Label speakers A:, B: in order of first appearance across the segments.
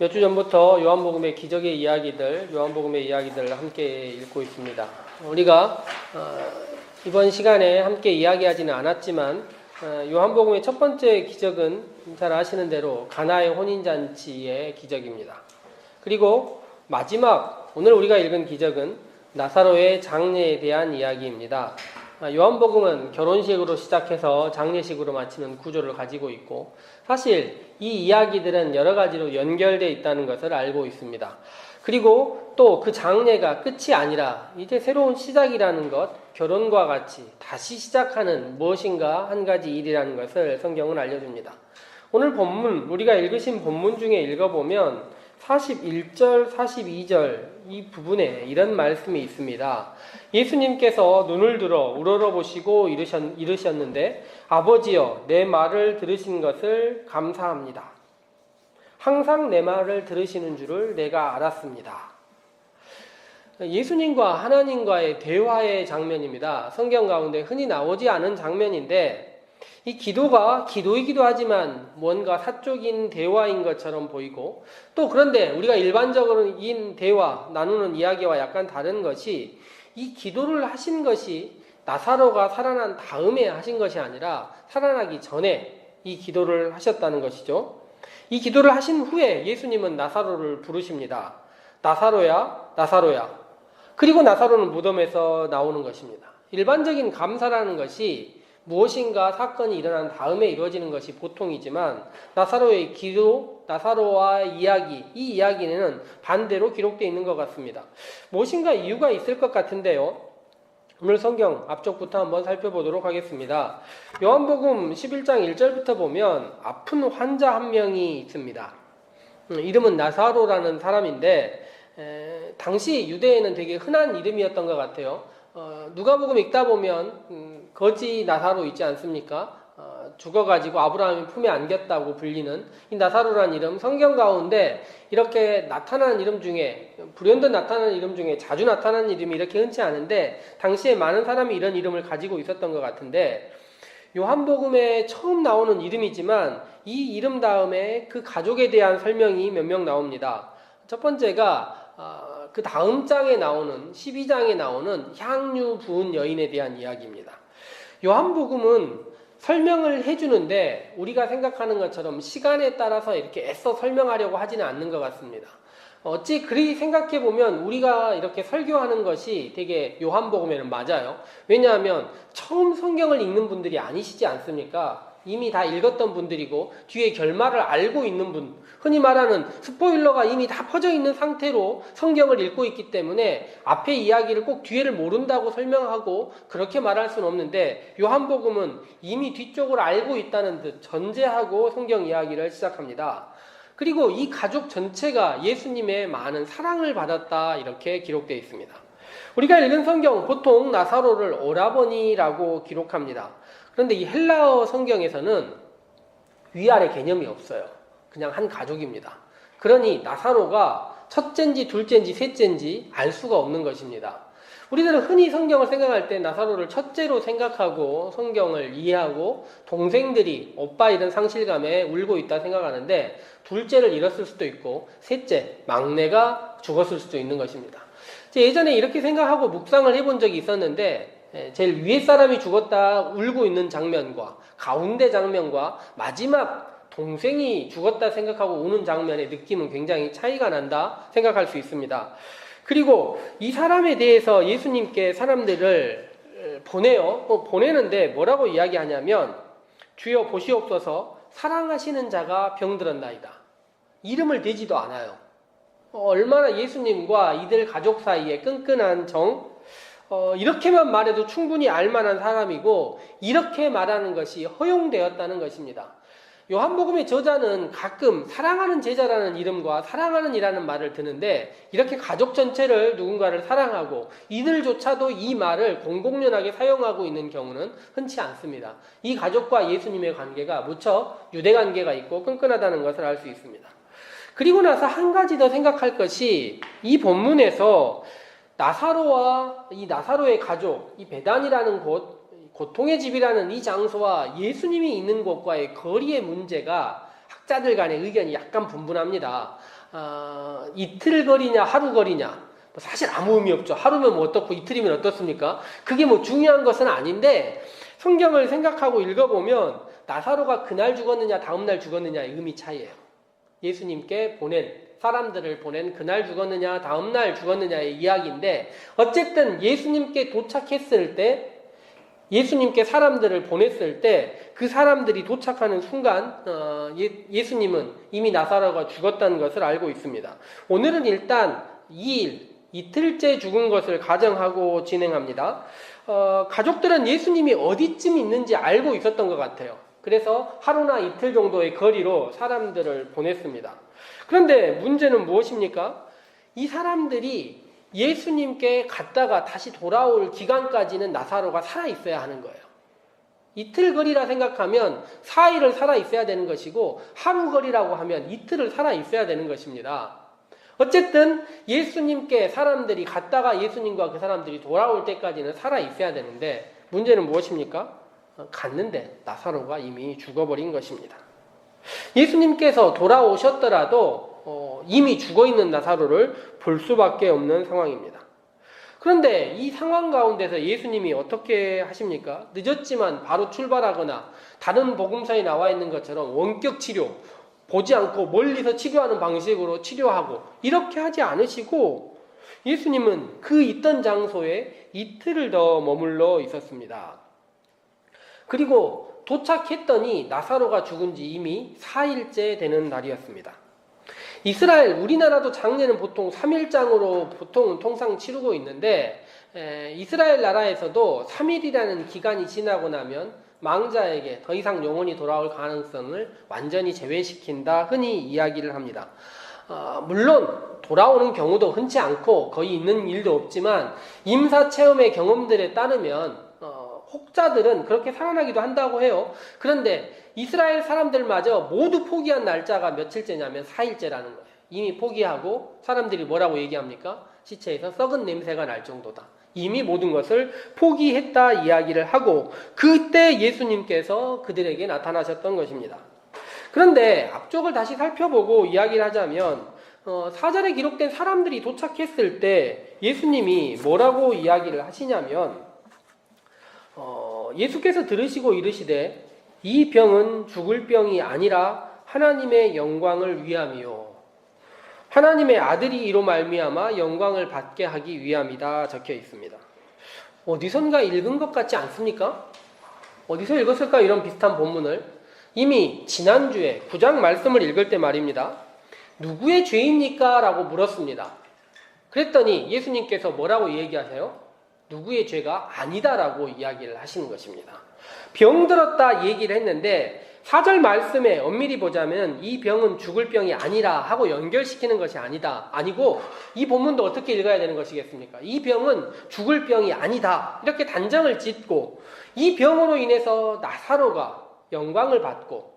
A: 몇 주 전부터 요한복음의 기적의 이야기들, 요한복음의 이야기들 함께 읽고 있습니다. 우리가 이번 시간에 함께 이야기하지는 않았지만 요한복음의 첫 번째 기적은 잘 아시는 대로 가나의 혼인잔치의 기적입니다. 그리고 마지막 오늘 우리가 읽은 기적은 나사로의 장례에 대한 이야기입니다. 요한복음은 결혼식으로 시작해서 장례식으로 마치는 구조를 가지고 있고 사실 이 이야기들은 여러 가지로 연결되어 있다는 것을 알고 있습니다. 그리고 또 그 장례가 끝이 아니라 이제 새로운 시작이라는 것, 결혼과 같이 다시 시작하는 무엇인가 한 가지 일이라는 것을 성경은 알려줍니다. 오늘 본문, 우리가 읽으신 본문 중에 읽어보면 41절, 42절 이 부분에 이런 말씀이 있습니다. 예수님께서 눈을 들어 우러러보시고 이르셨는데 아버지여 내 말을 들으신 것을 감사합니다. 항상 내 말을 들으시는 줄을 내가 알았습니다. 예수님과 하나님과의 대화의 장면입니다. 성경 가운데 흔히 나오지 않은 장면인데 이 기도가 기도이기도 하지만 뭔가 사적인 대화인 것처럼 보이고 또 그런데 우리가 일반적인 대화, 나누는 이야기와 약간 다른 것이 이 기도를 하신 것이 나사로가 살아난 다음에 하신 것이 아니라 살아나기 전에 이 기도를 하셨다는 것이죠. 이 기도를 하신 후에 예수님은 나사로를 부르십니다. 나사로야, 나사로야. 그리고 나사로는 무덤에서 나오는 것입니다. 일반적인 감사라는 것이 무엇인가 사건이 일어난 다음에 이루어지는 것이 보통이지만 나사로의 기도, 나사로와의 이야기, 이 이야기는 반대로 기록되어 있는 것 같습니다. 무엇인가 이유가 있을 것 같은데요. 오늘 성경 앞쪽부터 한번 살펴보도록 하겠습니다. 요한복음 11장 1절부터 보면 아픈 환자 한 명이 있습니다. 이름은 나사로라는 사람인데 당시 유대에는 되게 흔한 이름이었던 것 같아요. 누가복음 읽다 보면 거지 나사로 있지 않습니까? 죽어가지고 아브라함이 품에 안겼다고 불리는 이 나사로라는 이름, 성경 가운데 이렇게 나타나는 이름 중에 불현듯 나타나는 이름 중에 자주 나타나는 이름이 이렇게 흔치 않은데 당시에 많은 사람이 이런 이름을 가지고 있었던 것 같은데 요한복음에 처음 나오는 이름이지만 이 이름 다음에 그 가족에 대한 설명이 몇 명 나옵니다. 첫 번째가 그 다음 장에 나오는 12장에 나오는 향유 부은 여인에 대한 이야기입니다. 요한복음은 설명을 해주는데 우리가 생각하는 것처럼 시간에 따라서 이렇게 애써 설명하려고 하지는 않는 것 같습니다. 어찌 그리 생각해보면 우리가 이렇게 설교하는 것이 되게 요한복음에는 맞아요. 왜냐하면 처음 성경을 읽는 분들이 아니시지 않습니까? 이미 다 읽었던 분들이고 뒤에 결말을 알고 있는 분, 흔히 말하는 스포일러가 이미 다 퍼져 있는 상태로 성경을 읽고 있기 때문에 앞에 이야기를 꼭 뒤에를 모른다고 설명하고 그렇게 말할 수는 없는데 요한복음은 이미 뒤쪽을 알고 있다는 듯 전제하고 성경 이야기를 시작합니다. 그리고 이 가족 전체가 예수님의 많은 사랑을 받았다 이렇게 기록되어 있습니다. 우리가 읽은 성경 보통 나사로를 오라버니라고 기록합니다. 그런데 이 헬라어 성경에서는 위아래 개념이 없어요. 그냥 한 가족입니다. 그러니 나사로가 첫째인지 둘째인지 셋째인지 알 수가 없는 것입니다. 우리들은 흔히 성경을 생각할 때 나사로를 첫째로 생각하고 성경을 이해하고 동생들이 오빠 이런 상실감에 울고 있다 생각하는데 둘째를 잃었을 수도 있고 셋째, 막내가 죽었을 수도 있는 것입니다. 예전에 이렇게 생각하고 묵상을 해본 적이 있었는데 제일 위에 사람이 죽었다 울고 있는 장면과 가운데 장면과 마지막 동생이 죽었다 생각하고 우는 장면의 느낌은 굉장히 차이가 난다 생각할 수 있습니다. 그리고 이 사람에 대해서 예수님께 사람들을 보내요. 보내는데 뭐라고 이야기하냐면 주여 보시옵소서 사랑하시는 자가 병들었나이다. 이름을 대지도 않아요. 얼마나 예수님과 이들 가족 사이에 끈끈한 정, 이렇게만 말해도 충분히 알만한 사람이고 이렇게 말하는 것이 허용되었다는 것입니다. 요한복음의 저자는 가끔 사랑하는 제자라는 이름과 사랑하는 이라는 말을 드는데 이렇게 가족 전체를 누군가를 사랑하고 이들조차도 이 말을 공공연하게 사용하고 있는 경우는 흔치 않습니다. 이 가족과 예수님의 관계가 무척 유대관계가 있고 끈끈하다는 것을 알 수 있습니다. 그리고 나서 한 가지 더 생각할 것이 이 본문에서 나사로와 이 나사로의 가족, 이 베단이라는 곳, 고통의 집이라는 이 장소와 예수님이 있는 곳과의 거리의 문제가 학자들 간의 의견이 약간 분분합니다. 이틀 거리냐 하루 거리냐 사실 아무 의미 없죠. 하루면 뭐 어떻고 이틀이면 어떻습니까? 그게 뭐 중요한 것은 아닌데 성경을 생각하고 읽어보면 나사로가 그날 죽었느냐 다음날 죽었느냐의 의미 차이예요. 예수님께 사람들을 보낸 그날 죽었느냐 다음날 죽었느냐의 이야기인데 어쨌든 예수님께 도착했을 때 예수님께 사람들을 보냈을 때 그 사람들이 도착하는 순간 예수님은 이미 나사로가 죽었다는 것을 알고 있습니다. 오늘은 일단 2일, 이틀째 죽은 것을 가정하고 진행합니다. 가족들은 예수님이 어디쯤 있는지 알고 있었던 것 같아요. 그래서 하루나 이틀 정도의 거리로 사람들을 보냈습니다. 그런데 문제는 무엇입니까? 이 사람들이 예수님께 갔다가 다시 돌아올 기간까지는 나사로가 살아있어야 하는 거예요. 이틀 거리라 생각하면 4일을 살아있어야 되는 것이고 하루 거리라고 하면 이틀을 살아있어야 되는 것입니다. 어쨌든 예수님께 사람들이 갔다가 예수님과 그 사람들이 돌아올 때까지는 살아있어야 되는데 문제는 무엇입니까? 갔는데 나사로가 이미 죽어버린 것입니다. 예수님께서 돌아오셨더라도 이미 죽어있는 나사로를 볼 수밖에 없는 상황입니다. 그런데 이 상황 가운데서 예수님이 어떻게 하십니까? 늦었지만 바로 출발하거나 다른 복음서에 나와 있는 것처럼 원격 치료, 보지 않고 멀리서 치료하는 방식으로 치료하고 이렇게 하지 않으시고 예수님은 그 있던 장소에 이틀을 더 머물러 있었습니다. 그리고 도착했더니 나사로가 죽은 지 이미 4일째 되는 날이었습니다. 우리나라도 장례는 보통 3일장으로 보통은 통상 치르고 있는데 이스라엘 나라에서도 3일이라는 기간이 지나고 나면 망자에게 더 이상 영혼이 돌아올 가능성을 완전히 제외시킨다 흔히 이야기를 합니다. 물론 돌아오는 경우도 흔치 않고 거의 있는 일도 없지만 임사체험의 경험들에 따르면 혹자들은 그렇게 살아나기도 한다고 해요. 그런데 이스라엘 사람들마저 모두 포기한 날짜가 며칠째냐면 4일째라는 거예요. 이미 포기하고 사람들이 뭐라고 얘기합니까? 시체에서 썩은 냄새가 날 정도다. 이미 모든 것을 포기했다 이야기를 하고 그때 예수님께서 그들에게 나타나셨던 것입니다. 그런데 앞쪽을 다시 살펴보고 이야기를 하자면 4절에 기록된 사람들이 도착했을 때 예수님이 뭐라고 이야기를 하시냐면 예수께서 들으시고 이르시되 이 병은 죽을 병이 아니라 하나님의 영광을 위함이요 하나님의 아들이 이로 말미암아 영광을 받게 하기 위함이다 적혀 있습니다. 어디선가 읽은 것 같지 않습니까? 어디서 읽었을까 이런 비슷한 본문을 이미 지난주에 9장 말씀을 읽을 때 말입니다. 누구의 죄입니까? 라고 물었습니다. 그랬더니 예수님께서 뭐라고 얘기하세요? 누구의 죄가 아니다라고 이야기를 하시는 것입니다. 병들었다 얘기를 했는데 4절 말씀에 엄밀히 보자면 이 병은 죽을 병이 아니라 하고 연결시키는 것이 아니고 이 본문도 어떻게 읽어야 되는 것이겠습니까? 이 병은 죽을 병이 아니다 이렇게 단정을 짓고 이 병으로 인해서 나사로가 영광을 받고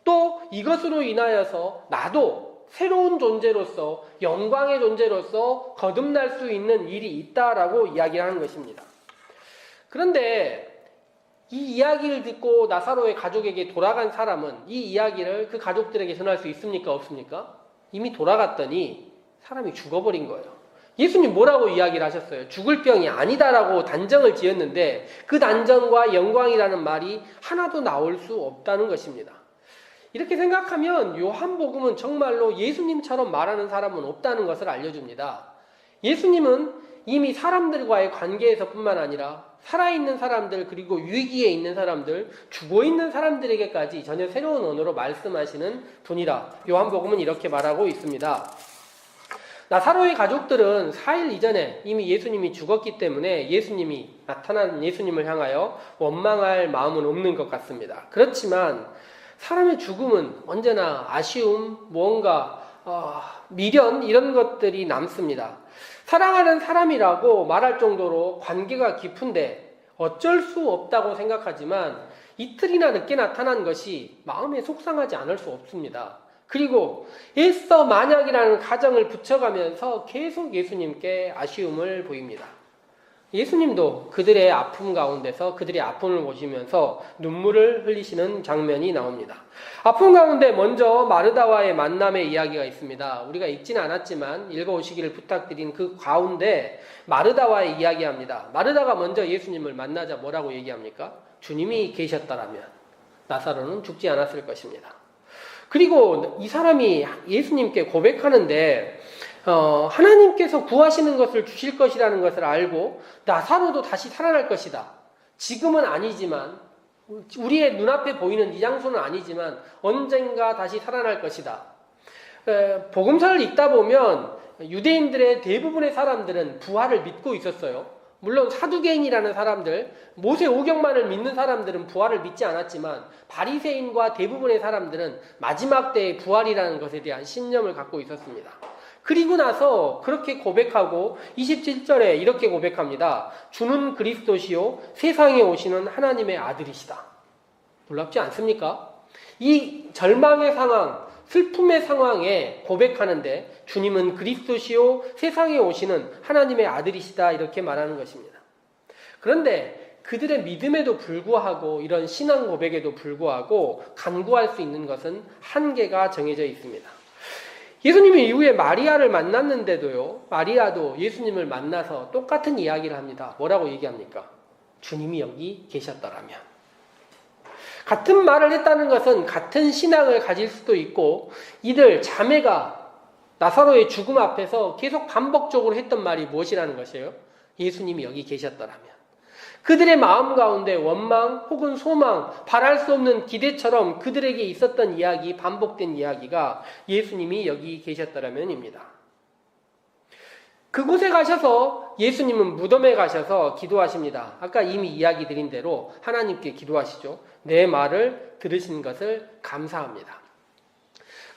A: 또 이것으로 인하여서 나도 새로운 존재로서 영광의 존재로서 거듭날 수 있는 일이 있다라고 이야기하는 것입니다. 그런데 이 이야기를 듣고 나사로의 가족에게 돌아간 사람은 이 이야기를 그 가족들에게 전할 수 있습니까? 없습니까? 이미 돌아갔더니 사람이 죽어버린 거예요. 예수님 뭐라고 이야기를 하셨어요? 죽을 병이 아니다라고 단정을 지었는데 그 단정과 영광이라는 말이 하나도 나올 수 없다는 것입니다. 이렇게 생각하면 요한복음은 정말로 예수님처럼 말하는 사람은 없다는 것을 알려줍니다. 예수님은 이미 사람들과의 관계에서뿐만 아니라 살아있는 사람들 그리고 위기에 있는 사람들 죽어있는 사람들에게까지 전혀 새로운 언어로 말씀하시는 분이라 요한복음은 이렇게 말하고 있습니다. 나사로의 가족들은 4일 이전에 이미 예수님이 죽었기 때문에 예수님이 나타난 예수님을 향하여 원망할 마음은 없는 것 같습니다. 그렇지만 사람의 죽음은 언제나 아쉬움, 무언가 미련 이런 것들이 남습니다. 사랑하는 사람이라고 말할 정도로 관계가 깊은데 어쩔 수 없다고 생각하지만 이틀이나 늦게 나타난 것이 마음에 속상하지 않을 수 없습니다. 그리고 일서 만약이라는 가정을 붙여가면서 계속 예수님께 아쉬움을 보입니다. 예수님도 그들의 아픔 가운데서 그들의 아픔을 보시면서 눈물을 흘리시는 장면이 나옵니다. 아픔 가운데 먼저 마르다와의 만남의 이야기가 있습니다. 우리가 읽지는 않았지만 읽어오시기를 부탁드린 그 가운데 마르다와의 이야기합니다. 마르다가 먼저 예수님을 만나자 뭐라고 얘기합니까? 주님이 계셨더라면 나사로는 죽지 않았을 것입니다. 그리고 이 사람이 예수님께 고백하는데 하나님께서 구하시는 것을 주실 것이라는 것을 알고 나사로도 다시 살아날 것이다. 지금은 아니지만 우리의 눈앞에 보이는 이 장소는 아니지만 언젠가 다시 살아날 것이다. 복음서를 읽다 보면 유대인들의 대부분의 사람들은 부활을 믿고 있었어요. 물론 사두개인이라는 사람들, 모세 오경만을 믿는 사람들은 부활을 믿지 않았지만 바리새인과 대부분의 사람들은 마지막 때의 부활이라는 것에 대한 신념을 갖고 있었습니다. 그리고 나서 그렇게 고백하고 27절에 이렇게 고백합니다. 주는 그리스도시요 세상에 오시는 하나님의 아들이시다. 놀랍지 않습니까? 이 절망의 상황, 슬픔의 상황에 고백하는데 주님은 그리스도시요 세상에 오시는 하나님의 아들이시다 이렇게 말하는 것입니다. 그런데 그들의 믿음에도 불구하고 이런 신앙 고백에도 불구하고 간구할 수 있는 것은 한계가 정해져 있습니다. 예수님이 이후에 마리아를 만났는데도요, 마리아도 예수님을 만나서 똑같은 이야기를 합니다. 뭐라고 얘기합니까? 주님이 여기 계셨더라면. 같은 말을 했다는 것은 같은 신앙을 가질 수도 있고, 이들 자매가 나사로의 죽음 앞에서 계속 반복적으로 했던 말이 무엇이라는 것이에요? 예수님이 여기 계셨더라면. 그들의 마음 가운데 원망 혹은 소망, 바랄 수 없는 기대처럼 그들에게 있었던 이야기, 반복된 이야기가 예수님이 여기 계셨더라면입니다. 그곳에 가셔서 예수님은 무덤에 가셔서 기도하십니다. 아까 이미 이야기 드린 대로 하나님께 기도하시죠. 내 말을 들으신 것을 감사합니다.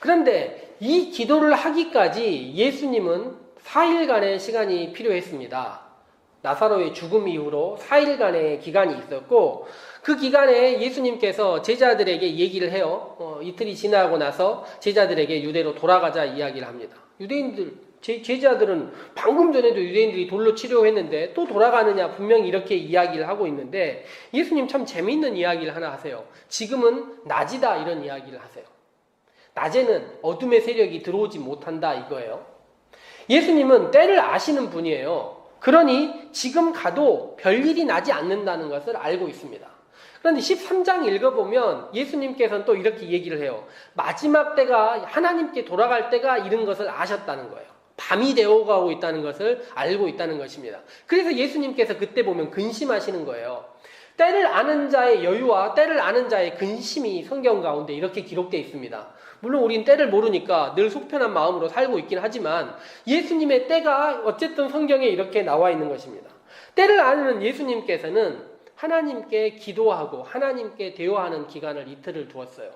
A: 그런데 이 기도를 하기까지 예수님은 4일간의 시간이 필요했습니다. 나사로의 죽음 이후로 4일간의 기간이 있었고 그 기간에 예수님께서 제자들에게 얘기를 해요. 이틀이 지나고 나서 제자들에게 유대로 돌아가자 이야기를 합니다. 제자들은 방금 전에도 유대인들이 돌로 치료했는데 또 돌아가느냐 분명히 이렇게 이야기를 하고 있는데 예수님 참 재미있는 이야기를 하나 하세요. 지금은 낮이다 이런 이야기를 하세요. 낮에는 어둠의 세력이 들어오지 못한다 이거예요. 예수님은 때를 아시는 분이에요. 그러니 지금 가도 별일이 나지 않는다는 것을 알고 있습니다. 그런데 13장 읽어보면 예수님께서는 또 이렇게 얘기를 해요. 마지막 때가 하나님께 돌아갈 때가 이른 것을 아셨다는 거예요. 밤이 되어가고 있다는 것을 알고 있다는 것입니다. 그래서 예수님께서 그때 보면 근심하시는 거예요. 때를 아는 자의 여유와 때를 아는 자의 근심이 성경 가운데 이렇게 기록되어 있습니다. 물론 우린 때를 모르니까 늘 속편한 마음으로 살고 있긴 하지만 예수님의 때가 어쨌든 성경에 이렇게 나와 있는 것입니다. 때를 아는 예수님께서는 하나님께 기도하고 하나님께 대화하는 기간을 이틀을 두었어요.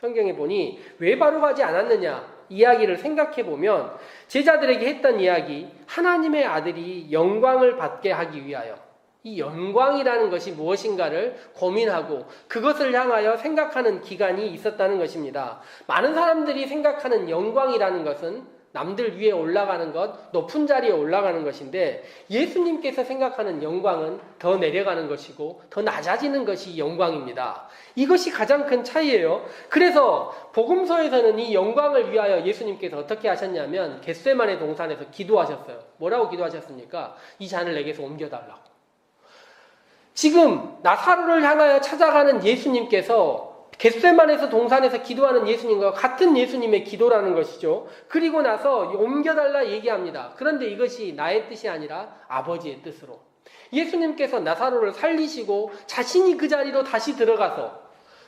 A: 성경에 보니 왜 바로 가지 않았느냐 이야기를 생각해 보면 제자들에게 했던 이야기 하나님의 아들이 영광을 받게 하기 위하여 이 영광이라는 것이 무엇인가를 고민하고 그것을 향하여 생각하는 기간이 있었다는 것입니다. 많은 사람들이 생각하는 영광이라는 것은 남들 위에 올라가는 것, 높은 자리에 올라가는 것인데 예수님께서 생각하는 영광은 더 내려가는 것이고 더 낮아지는 것이 영광입니다. 이것이 가장 큰 차이예요. 그래서 복음서에서는 이 영광을 위하여 예수님께서 어떻게 하셨냐면 겟세마네 동산에서 기도하셨어요. 뭐라고 기도하셨습니까? 이 잔을 내게서 옮겨달라고. 지금 나사로를 향하여 찾아가는 예수님께서 겟세마네에서 동산에서 기도하는 예수님과 같은 예수님의 기도라는 것이죠. 그리고 나서 옮겨달라 얘기합니다. 그런데 이것이 나의 뜻이 아니라 아버지의 뜻으로. 예수님께서 나사로를 살리시고 자신이 그 자리로 다시 들어가서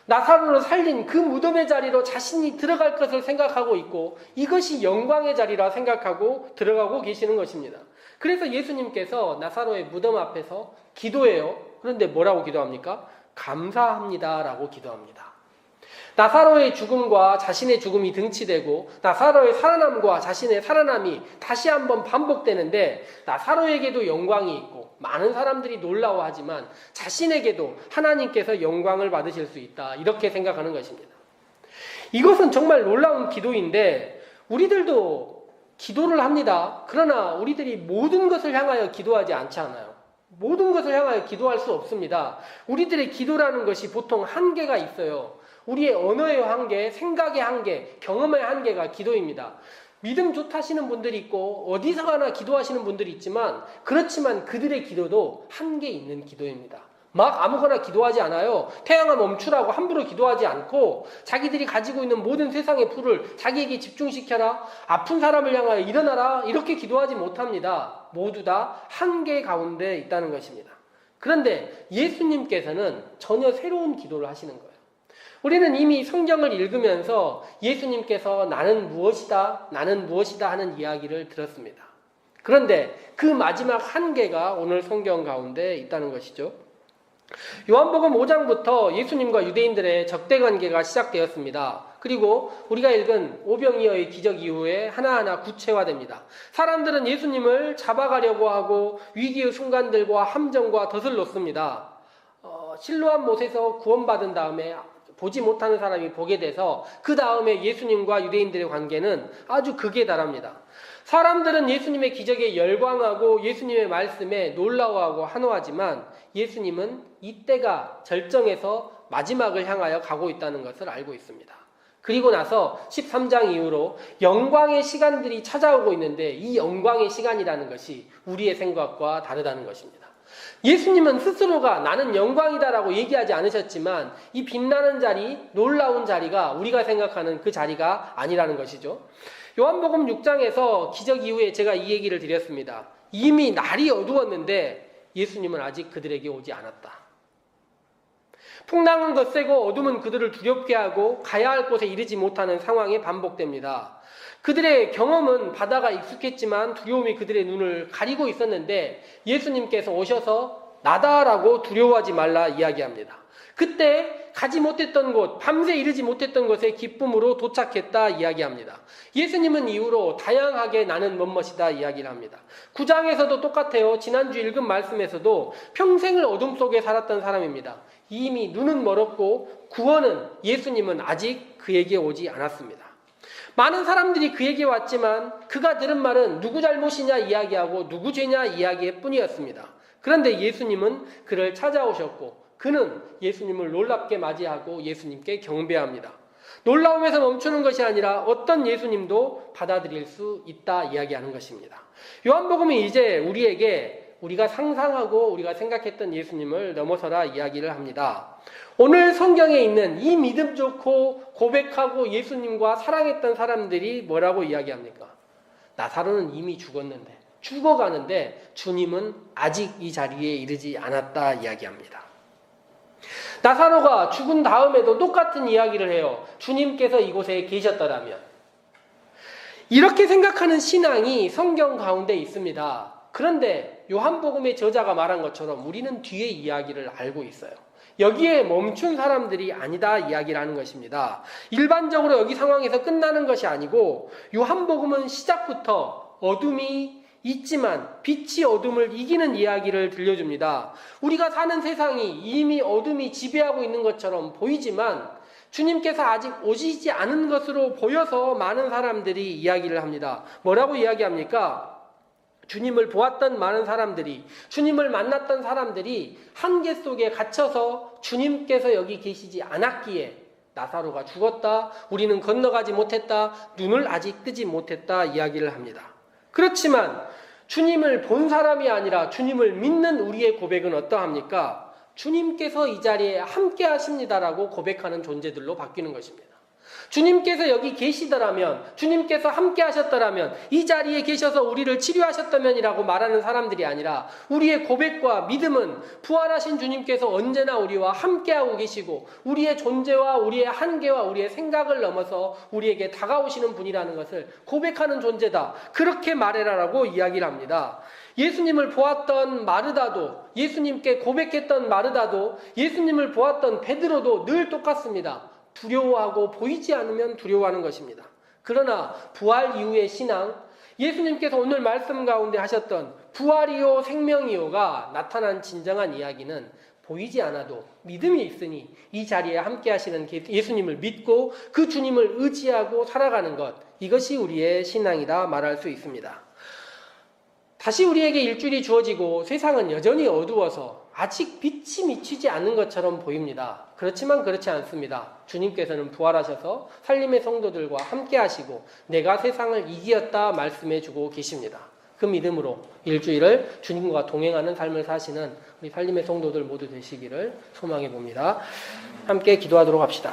A: 나사로를 살린 그 무덤의 자리로 자신이 들어갈 것을 생각하고 있고 이것이 영광의 자리라 생각하고 들어가고 계시는 것입니다. 그래서 예수님께서 나사로의 무덤 앞에서 기도해요. 그런데 뭐라고 기도합니까? 감사합니다라고 기도합니다. 나사로의 죽음과 자신의 죽음이 등치되고 나사로의 살아남과 자신의 살아남이 다시 한번 반복되는데 나사로에게도 영광이 있고 많은 사람들이 놀라워하지만 자신에게도 하나님께서 영광을 받으실 수 있다 이렇게 생각하는 것입니다. 이것은 정말 놀라운 기도인데 우리들도 기도를 합니다. 그러나 우리들이 모든 것을 향하여 기도하지 않지 않아요. 모든 것을 향하여 기도할 수 없습니다. 우리들의 기도라는 것이 보통 한계가 있어요. 우리의 언어의 한계, 생각의 한계, 경험의 한계가 기도입니다. 믿음 좋다시는 분들이 있고 어디서 가나 기도하시는 분들이 있지만 그렇지만 그들의 기도도 한계 있는 기도입니다. 막 아무거나 기도하지 않아요. 태양아 멈추라고 함부로 기도하지 않고 자기들이 가지고 있는 모든 세상의 풀을 자기에게 집중시켜라. 아픈 사람을 향하여 일어나라. 이렇게 기도하지 못합니다. 모두 다 한계 가운데 있다는 것입니다. 그런데 예수님께서는 전혀 새로운 기도를 하시는 거예요. 우리는 이미 성경을 읽으면서 예수님께서 나는 무엇이다 하는 이야기를 들었습니다. 그런데 그 마지막 한계가 오늘 성경 가운데 있다는 것이죠. 요한복음 5장부터 예수님과 유대인들의 적대관계가 시작되었습니다. 그리고 우리가 읽은 오병이어의 기적 이후에 하나하나 구체화됩니다. 사람들은 예수님을 잡아가려고 하고 위기의 순간들과 함정과 덫을 놓습니다. 실로암 못에서 구원받은 다음에 보지 못하는 사람이 보게 돼서 그 다음에 예수님과 유대인들의 관계는 아주 극에 달합니다. 사람들은 예수님의 기적에 열광하고 예수님의 말씀에 놀라워하고 환호하지만 예수님은 이때가 절정에서 마지막을 향하여 가고 있다는 것을 알고 있습니다. 그리고 나서 13장 이후로 영광의 시간들이 찾아오고 있는데 이 영광의 시간이라는 것이 우리의 생각과 다르다는 것입니다. 예수님은 스스로가 나는 영광이다라고 얘기하지 않으셨지만 이 빛나는 자리, 놀라운 자리가 우리가 생각하는 그 자리가 아니라는 것이죠. 요한복음 6장에서 기적 이후에 제가 이 얘기를 드렸습니다. 이미 날이 어두웠는데 예수님은 아직 그들에게 오지 않았다. 풍랑은 거세고 어둠은 그들을 두렵게 하고 가야 할 곳에 이르지 못하는 상황이 반복됩니다. 그들의 경험은 바다가 익숙했지만 두려움이 그들의 눈을 가리고 있었는데 예수님께서 오셔서 나다라고 두려워하지 말라 이야기합니다. 그때 가지 못했던 곳, 밤새 이르지 못했던 곳에 기쁨으로 도착했다 이야기합니다. 예수님은 이후로 다양하게 나는 뭐뭇이다 이야기를 합니다. 9장에서도 똑같아요. 지난주 읽은 말씀에서도 평생을 어둠 속에 살았던 사람입니다. 이미 눈은 멀었고 구원은 예수님은 아직 그에게 오지 않았습니다. 많은 사람들이 그에게 왔지만 그가 들은 말은 누구 잘못이냐 이야기하고 누구 죄냐 이야기일 뿐이었습니다. 그런데 예수님은 그를 찾아오셨고 그는 예수님을 놀랍게 맞이하고 예수님께 경배합니다. 놀라움에서 멈추는 것이 아니라 어떤 예수님도 받아들일 수 있다 이야기하는 것입니다. 요한복음이 이제 우리에게 우리가 상상하고 우리가 생각했던 예수님을 넘어서라 이야기를 합니다. 오늘 성경에 있는 이 믿음 좋고 고백하고 예수님과 사랑했던 사람들이 뭐라고 이야기합니까? 나사로는 이미 죽었는데 죽어가는데 주님은 아직 이 자리에 이르지 않았다 이야기합니다. 나사로가 죽은 다음에도 똑같은 이야기를 해요. 주님께서 이곳에 계셨더라면. 이렇게 생각하는 신앙이 성경 가운데 있습니다. 그런데 요한복음의 저자가 말한 것처럼 우리는 뒤에 이야기를 알고 있어요. 여기에 멈춘 사람들이 아니다 이야기를 하는 것입니다. 일반적으로 여기 상황에서 끝나는 것이 아니고 요한복음은 시작부터 어둠이 있지만 빛이 어둠을 이기는 이야기를 들려줍니다. 우리가 사는 세상이 이미 어둠이 지배하고 있는 것처럼 보이지만 주님께서 아직 오시지 않은 것으로 보여서 많은 사람들이 이야기를 합니다. 뭐라고 이야기합니까? 주님을 보았던 많은 사람들이, 주님을 만났던 사람들이 한계 속에 갇혀서 주님께서 여기 계시지 않았기에 나사로가 죽었다, 우리는 건너가지 못했다, 눈을 아직 뜨지 못했다 이야기를 합니다. 그렇지만 주님을 본 사람이 아니라 주님을 믿는 우리의 고백은 어떠합니까? 주님께서 이 자리에 함께 하십니다라고 고백하는 존재들로 바뀌는 것입니다. 주님께서 여기 계시더라면, 주님께서 함께 하셨더라면, 이 자리에 계셔서 우리를 치료하셨다면이라고 말하는 사람들이 아니라 우리의 고백과 믿음은 부활하신 주님께서 언제나 우리와 함께하고 계시고 우리의 존재와 우리의 한계와 우리의 생각을 넘어서 우리에게 다가오시는 분이라는 것을 고백하는 존재다. 그렇게 말해라라고 이야기를 합니다. 예수님을 보았던 마르다도, 예수님께 고백했던 마르다도, 예수님을 보았던 베드로도 늘 똑같습니다. 두려워하고 보이지 않으면 두려워하는 것입니다. 그러나 부활 이후의 신앙, 예수님께서 오늘 말씀 가운데 하셨던 부활이요 생명이요가 나타난 진정한 이야기는 보이지 않아도 믿음이 있으니 이 자리에 함께 하시는 예수님을 믿고 그 주님을 의지하고 살아가는 것, 이것이 우리의 신앙이다 말할 수 있습니다. 다시 우리에게 일주일이 주어지고 세상은 여전히 어두워서 아직 빛이 미치지 않는 것처럼 보입니다. 그렇지만 그렇지 않습니다. 주님께서는 부활하셔서 살림의 성도들과 함께 하시고 내가 세상을 이기었다 말씀해 주고 계십니다. 그 믿음으로 일주일을 주님과 동행하는 삶을 사시는 우리 살림의 성도들 모두 되시기를 소망해 봅니다. 함께 기도하도록 합시다.